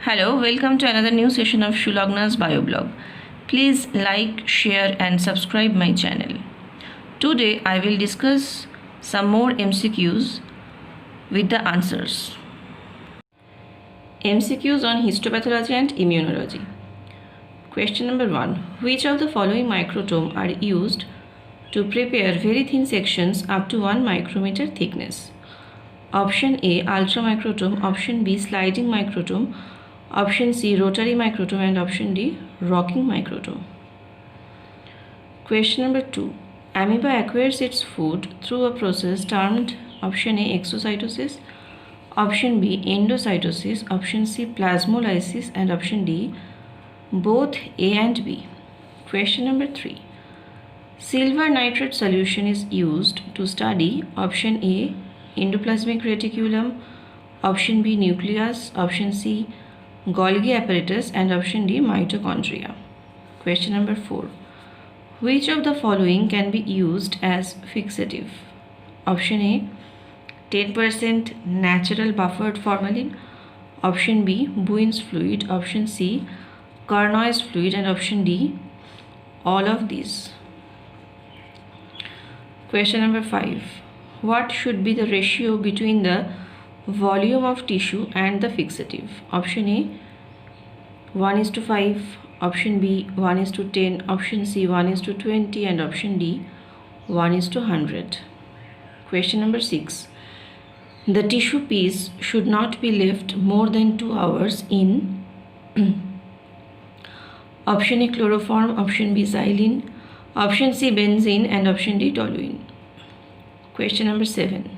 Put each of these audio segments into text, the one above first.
Hello, welcome to another new session of Shulagna's Bioblog. Please like, share, and subscribe my channel. Today I will discuss some more MCQs with the answers. MCQs on histopathology and immunology. Question number 1. Which of the following microtome are used to prepare very thin sections up to 1 micrometer thickness? Option A, ultramicrotome. Option B, sliding microtome. Option C, rotary microtome, and option D, rocking microtome. Question number 2. Amoeba acquires its food through a process termed option A, exocytosis, option B, endocytosis, option C, plasmolysis, and option D, both A and B. Question number 3. Silver nitrate solution is used to study option A, endoplasmic reticulum, option B, nucleus, option C, Golgi apparatus, and option D, mitochondria. Question number 4. Which of the following can be used as fixative? Option A, 10% natural buffered formalin, option B, Bouin's fluid, option C, Carnoy's fluid, and option D, all of these. Question number 5. What should be the ratio between the volume of tissue and the fixative? Option A, 1:5, option B, 1:10, option C, 1:20, and option D, 1:100. Question number 6. The tissue piece should not be left more than 2 hours in option A, chloroform, option B, xylene, option C, benzene, and option D, toluene. Question number 7.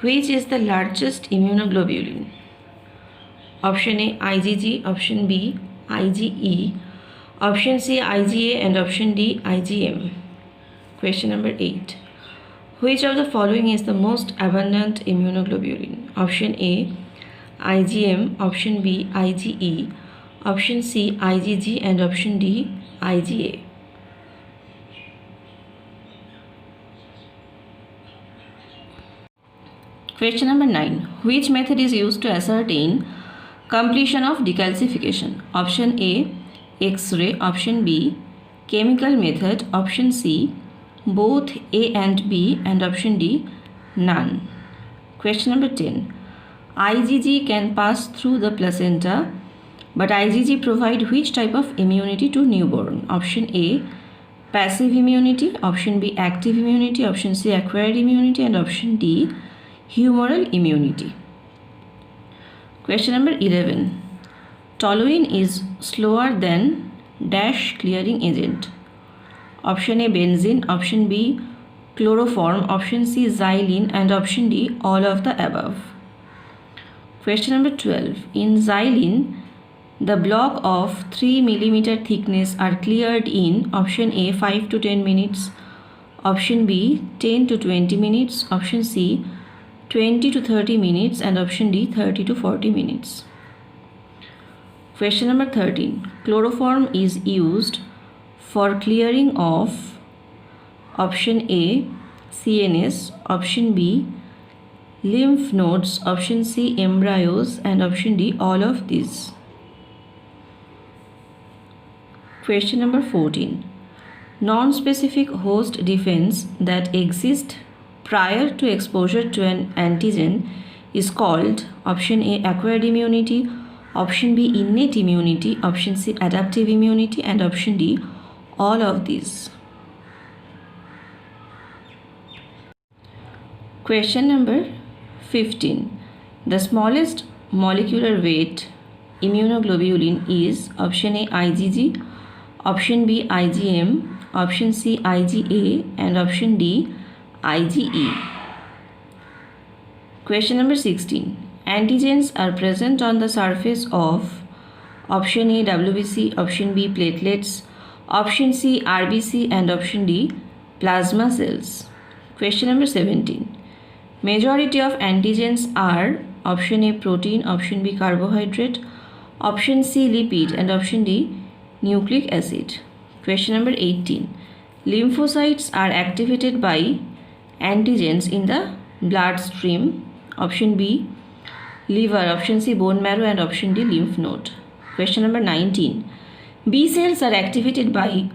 Which is the largest immunoglobulin? Option A, IgG, option B, IgE, option C, IgA, and option D, IgM. Question number 8. Which of the following is the most abundant immunoglobulin? Option A, IgM, option B, IgE, option C, IgG, and option D, IgA. Question number 9. Which method is used to ascertain completion of decalcification? Option A, X-ray, option B, chemical method, option C, both A and B, and option D, none. Question number 10. IgG can pass through the placenta, but IgG provide which type of immunity to newborn? Option A, passive immunity, option B, active immunity, option C, acquired immunity, and option D, humoral immunity. Question number 11. Toluene is slower than dash clearing agent. Option A, benzene, option B, chloroform, option C, xylene, and option D, all of the above. Question number 12. In xylene, the block of 3 mm thickness are cleared in option A, 5 to 10 minutes, option B, 10 to 20 minutes, option C, 20 to 30 minutes, and option D, 30 to 40 minutes. Question number 13. Chloroform is used for clearing of option A, CNS, option B, lymph nodes, option C, embryos, and option D, all of these. Question number 14. Non-specific host defense that exists prior to exposure to an antigen is called option A, acquired immunity, option B, innate immunity, option C, adaptive immunity, and option D, all of these. Question number 15. The smallest molecular weight immunoglobulin is option A, IgG, option B, IgM, option C, IgA, and option D, IgE. Question number 16. Antigens are present on the surface of option A, WBC, option B, platelets, option C, RBC, and option D, plasma cells. Question number 17. Majority of antigens are option A, protein, option B, carbohydrate, option C, lipid, and option D, nucleic acid. Question number 18. Lymphocytes are activated by antigens in the bloodstream. Option B, liver, option C bone marrow, and option D lymph node. Question number 19. B cells are activated by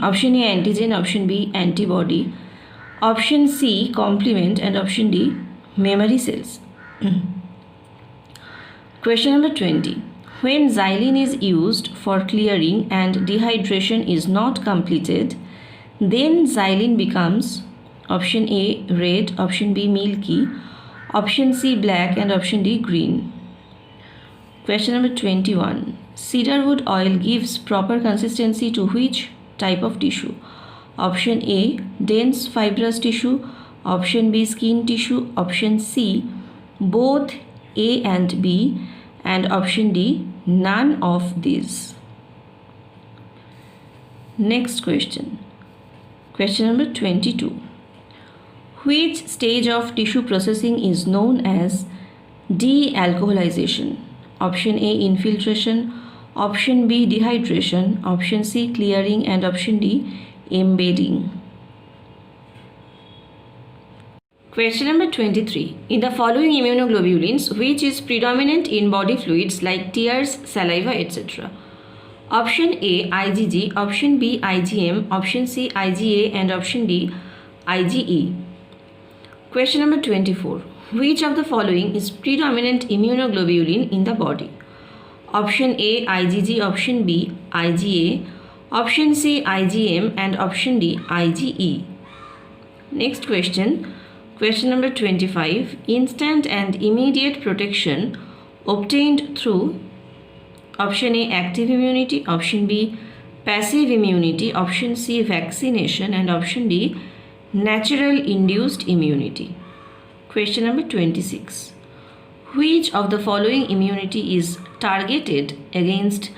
option A antigen, option B antibody, option C complement, and option D memory cells. Question number 20. When xylene is used for clearing and dehydration is not completed, then xylene becomes option A red, option B milky, option C black, and option D green. Question number 21. Cedarwood oil gives proper consistency to which type of tissue? Option A dense fibrous tissue, option B skin tissue, option C both A and B, and option D none of these. Next question. Question number 22. Which stage of tissue processing is known as de-alcoholization? Option A infiltration, option B dehydration, option C clearing, and option D embedding. Question number 23. In the following immunoglobulins, which is predominant in body fluids like tears, saliva, etc.? Option A IgG, option B IgM, option C IgA, and option D IgE. Question number 24. Which of the following is predominant immunoglobulin in the body? Option A IgG, option B IgA, option C IgM, and option D IgE. Next question. Question number 25. Instant and immediate protection obtained through option A active immunity, option B passive immunity, option C vaccination, and option D natural induced immunity. Question number 26. Which of the following immunity is targeted against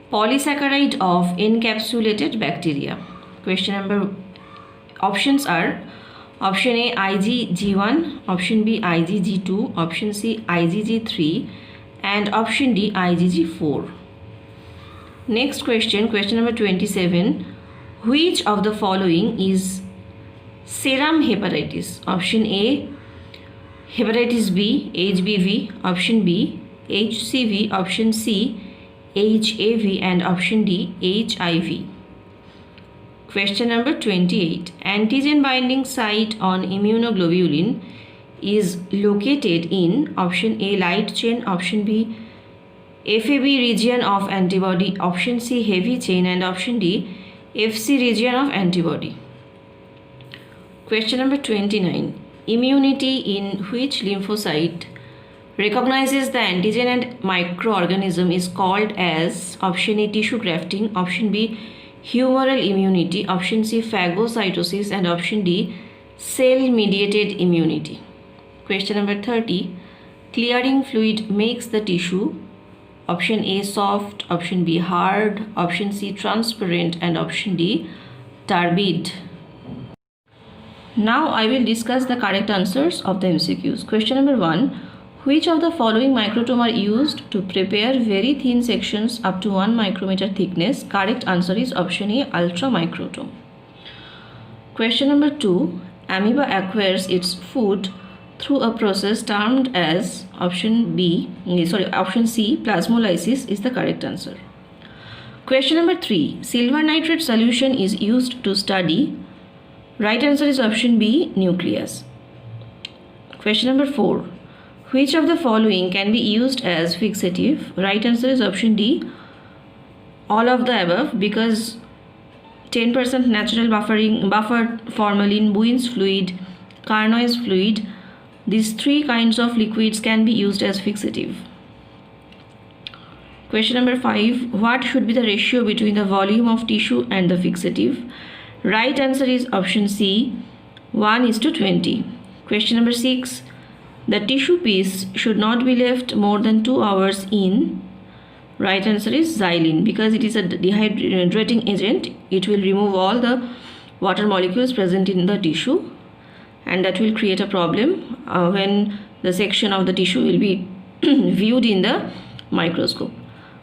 polysaccharide of encapsulated bacteria? Question number options are option A IgG1, option B IgG2, option C IgG3, and option D IgG4. Next question, question number 27. Which of the following is serum hepatitis? Option A hepatitis B HBV, option B HCV, option C HAV, and option D HIV. Question number 28. Antigen binding site on immunoglobulin is located in option A light chain, option B FAB region of antibody, option C heavy chain, and option D FC region of antibody. Question number 29. Immunity in which lymphocyte recognizes the antigen and microorganism is called as option A tissue grafting, option B humoral immunity, option C phagocytosis, and option D cell mediated immunity. Question number 30. Clearing fluid makes the tissue option A soft, option B hard, option C transparent, and option D turbid. Now I will discuss the correct answers of the MCQs. Question number 1. Which of the following microtome are used to prepare very thin sections up to 1 micrometer thickness? Correct answer is option A ultramicrotome. Question number 2. Amoeba acquires its food through a process termed as option C plasmolysis is the correct answer. Question number 3. Silver nitrate solution is used to study. Right answer is option B nucleus. Question number 4. Which of the following can be used as fixative? Right answer is option D all of the above, because 10% natural buffer formalin, Bouin's fluid, Carnoy's fluid, these three kinds of liquids can be used as fixative. Question number 5. What should be the ratio between the volume of tissue and the fixative? Right answer is option C 1:20. Question number 6. The tissue piece should not be left more than 2 hours in. Right answer is xylene, because it is a dehydrating agent. It will remove all the water molecules present in the tissue, and that will create a problem when the section of the tissue will be viewed in the microscope.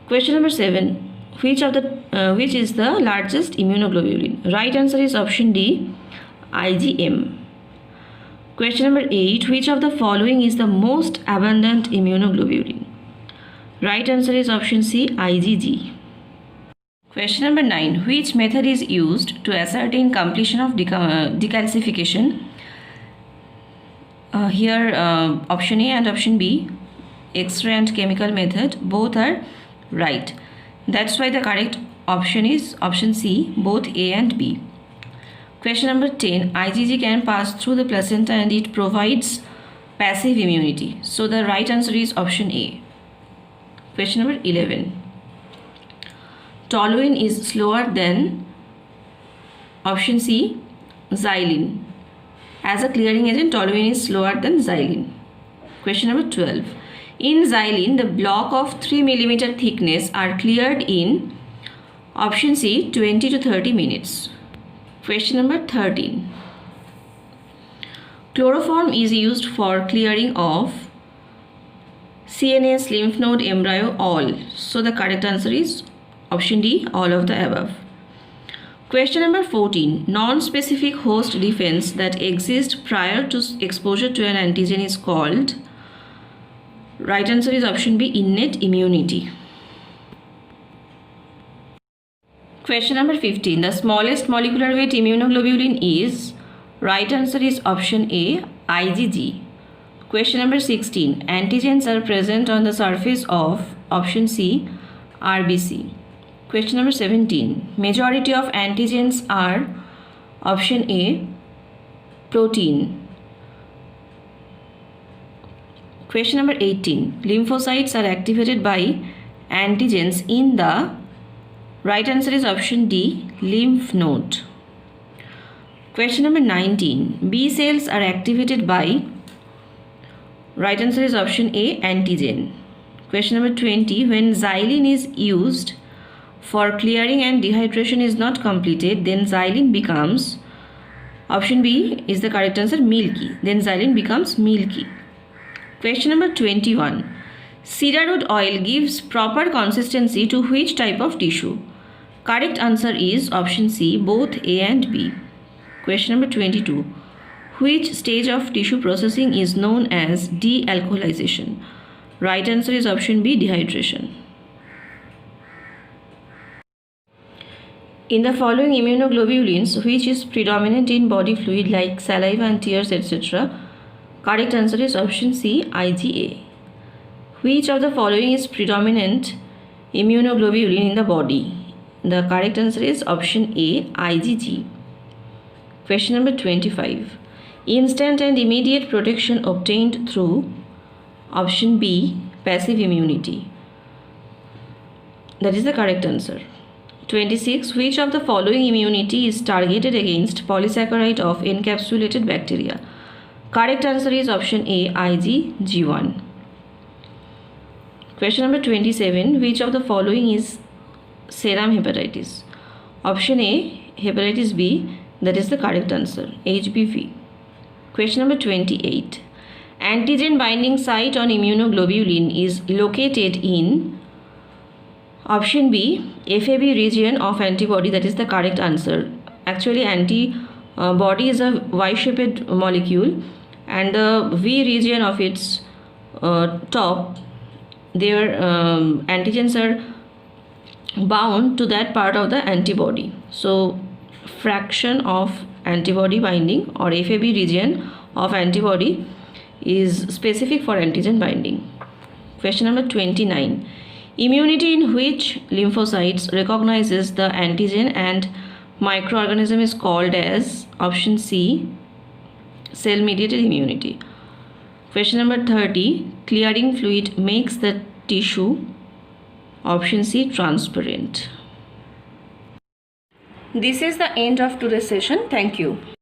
Question number 7. Which is the largest immunoglobulin? Right answer is option D IgM. Question number 8. Which of the following is the most abundant immunoglobulin? Right answer is option C, IgG. Question number 9. Which method is used to ascertain completion of decalcification? Here option A and option B, X-ray and chemical method, both are right. That's why the correct option is option C, both A and B. Question number 10. IgG can pass through the placenta and it provides passive immunity. So the right answer is option A. Question number 11. Toluene is slower than option C, xylene. As a clearing agent, toluene is slower than xylene. Question number 12. In xylene, the block of 3 mm thickness are cleared in option C, 20 to 30 minutes. Question number 13. Chloroform is used for clearing of CNS, lymph node, embryo, all. So the correct answer is option D, all of the above. Question number 14. Non-specific host defense that exists prior to exposure to an antigen is called. Right answer is option B, innate immunity. Question number 15. The smallest molecular weight immunoglobulin is. Right answer is option A, IgG. Question number 16. Antigens are present on the surface of option C, RBC. Question number 17. Majority of antigens are option A, protein. Question number 18. Lymphocytes are activated by antigens in the. Right answer is option D, lymph node. Question number 19. B cells are activated by. Right answer is option A, antigen. Question number 20. When xylene is used for clearing and dehydration is not completed, then xylene becomes. Option B is the correct answer, milky. Then xylene becomes milky. Question number 21. Cedarwood oil gives proper consistency to which type of tissue? Correct answer is option C, both A and B. Question number 22. Which stage of tissue processing is known as dealcoholization? Right answer is option B, dehydration. In the following immunoglobulins, which is predominant in body fluid like saliva and tears, etc.? Correct answer is option C, IgA. Which of the following is predominant immunoglobulin in the body? The correct answer is option A, IgG. Question number 25. Instant and immediate protection obtained through option B, passive immunity. That is the correct answer. 26. Which of the following immunity is targeted against polysaccharide of encapsulated bacteria? Correct answer is option A, IgG1. Question number 27. Which of the following is serum hepatitis? Option A, hepatitis B, that is the correct answer, HBV. Question number 28. Antigen binding site on immunoglobulin is located in option B, FAB region of antibody, that is the correct answer. Actually, antibody is a Y-shaped molecule and the V region of its top, their antigens are bound to that part of the antibody. So fraction of antibody binding or FAB region of antibody is specific for antigen binding. Question number 29. Immunity in which lymphocytes recognizes the antigen and microorganism is called as option C, cell mediated immunity. Question number 30. Clearing fluid makes the tissue option C, transparent. This is the end of today's session. Thank you.